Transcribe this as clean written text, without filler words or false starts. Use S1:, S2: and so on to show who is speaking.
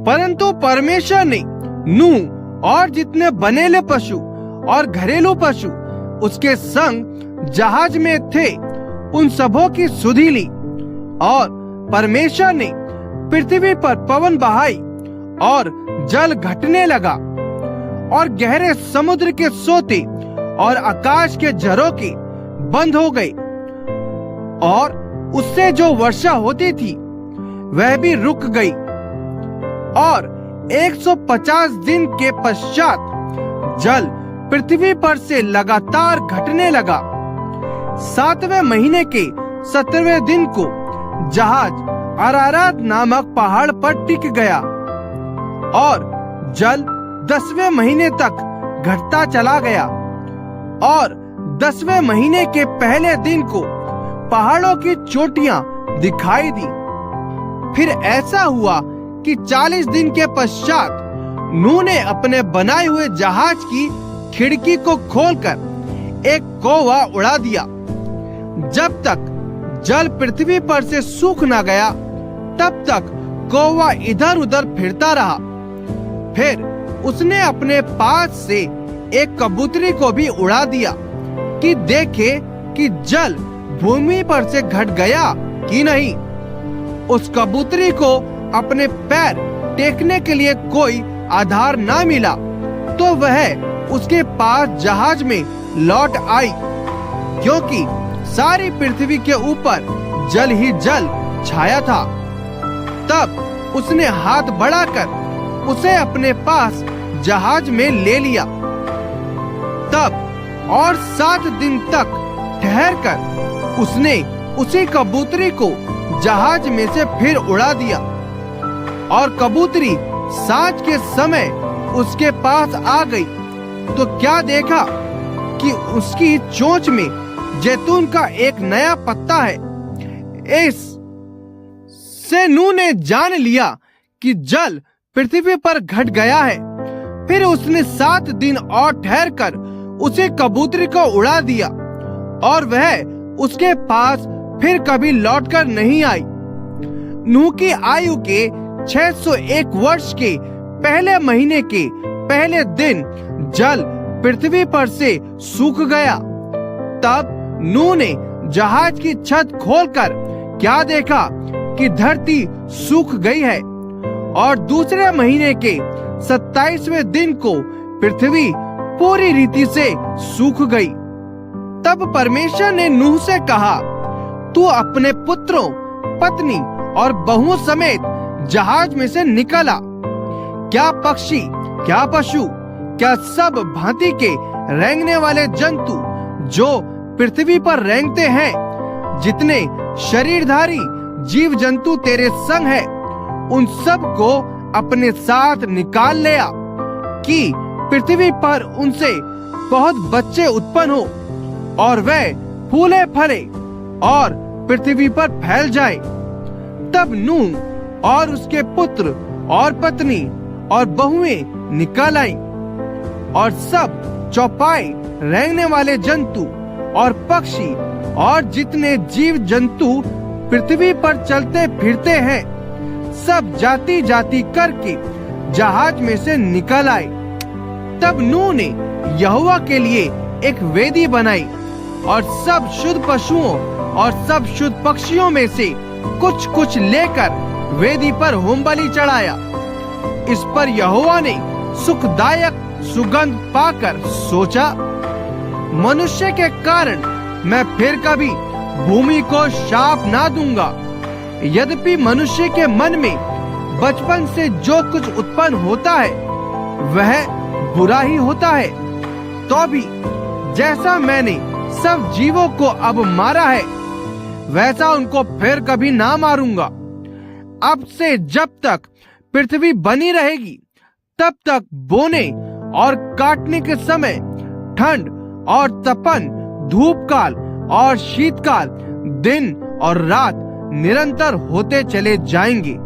S1: परंतु परमेश्वर ने नूह और जितने बनेले पशु और घरेलू पशु उसके संग जहाज में थे उन सबों की सुधि ली। और परमेश्वर ने पृथ्वी पर पवन बहाई और जल घटने लगा और गहरे समुद्र के सोते और आकाश के झरोखे बंद हो गए और उससे जो वर्षा होती थी वह भी रुक गई। और 150 दिन के पश्चात जल पृथ्वी पर से लगातार घटने लगा। 7वें महीने के 17वें दिन को जहाज अरारात नामक पहाड़ पर टिक गया और जल 10वें महीने तक घटता चला गया। और 10वें महीने के पहले दिन को पहाड़ों की चोटियां दिखाई दी। फिर ऐसा हुआ कि 40 दिन के पश्चात नूह ने अपने बनाए हुए जहाज की खिड़की को खोलकर एक कौवा उड़ा दिया। जब तक जल पृथ्वी पर से सूख न गया तब तक कौवा इधर उधर फिरता रहा। फिर उसने अपने पास से एक कबूतरी को भी उड़ा दिया कि देखे कि जल भूमि पर से घट गया कि नहीं। उस कबूतरी को अपने पैर टेकने के लिए कोई आधार ना मिला तो वह उसके पास जहाज में लौट आई, क्योंकि सारी पृथ्वी के ऊपर जल ही जल छाया था। तब उसने हाथ बढ़ाकर उसे अपने पास जहाज में ले लिया। तब और 7 दिन तक ठहरकर उसने उसी कबूतरी को जहाज में से फिर उड़ा दिया। और कबूतरी सांझ के समय उसके पास आ गई तो क्या देखा कि उसकी चोंच में जैतून का एक नया पत्ता है। इस से नूह ने जान लिया कि जल पृथ्वी पर घट गया है। फिर उसने 7 दिन और ठहरकर उसे कबूतरी को उड़ा दिया और वह उसके पास फिर कभी लौटकर नहीं आई। नूह की आयु के 601 वर्ष के पहले महीने के पहले दिन जल पृथ्वी पर से सूख गया। तब नूह ने जहाज की छत खोलकर क्या देखा कि धरती सूख गई है। और दूसरे महीने के 27वें दिन को पृथ्वी पूरी रीति से सूख गई। तब परमेश्वर ने नूह से कहा, तू अपने पुत्रों, पत्नी और बहुओं समेत जहाज में से निकल आ। क्या पक्षी, क्या पशु, क्या सब भांति के रेंगने वाले जंतु जो पृथ्वी पर रेंगते हैं, जितने शरीरधारी जीव जंतु तेरे संग है, उन सब को अपने साथ निकाल ले आ कि पृथ्वी पर उनसे बहुत बच्चे उत्पन्न हो और वे फूले फले और पृथ्वी पर फैल जाए। तब नूह और उसके पुत्र और पत्नी और बहुएं निकल आई और सब चौपाई रेंगने वाले जंतु और पक्षी और जितने जीव जंतु पृथ्वी पर चलते फिरते हैं, सब जाति जाति करके जहाज में से निकल आए। तब नूह ने यहोवा के लिए एक वेदी बनाई और सब शुद्ध पशुओं और सब शुद्ध पक्षियों में से कुछ कुछ लेकर वेदी पर होमबलि चढ़ाया। इस पर यहोवा ने सुखदायक सुगंध पाकर सोचा, मनुष्य के कारण मैं फिर कभी भूमि को शाप ना दूंगा। यद्यपि मनुष्य के मन में बचपन से जो कुछ उत्पन्न होता है वह बुरा ही होता है, तो भी जैसा मैंने सब जीवों को अब मारा है वैसा उनको फिर कभी ना मारूंगा। अब से जब तक पृथ्वी बनी रहेगी तब तक बोने और काटने के समय, ठंड और तपन, धूप काल और शीतकाल, दिन और रात निरंतर होते चले जाएंगे।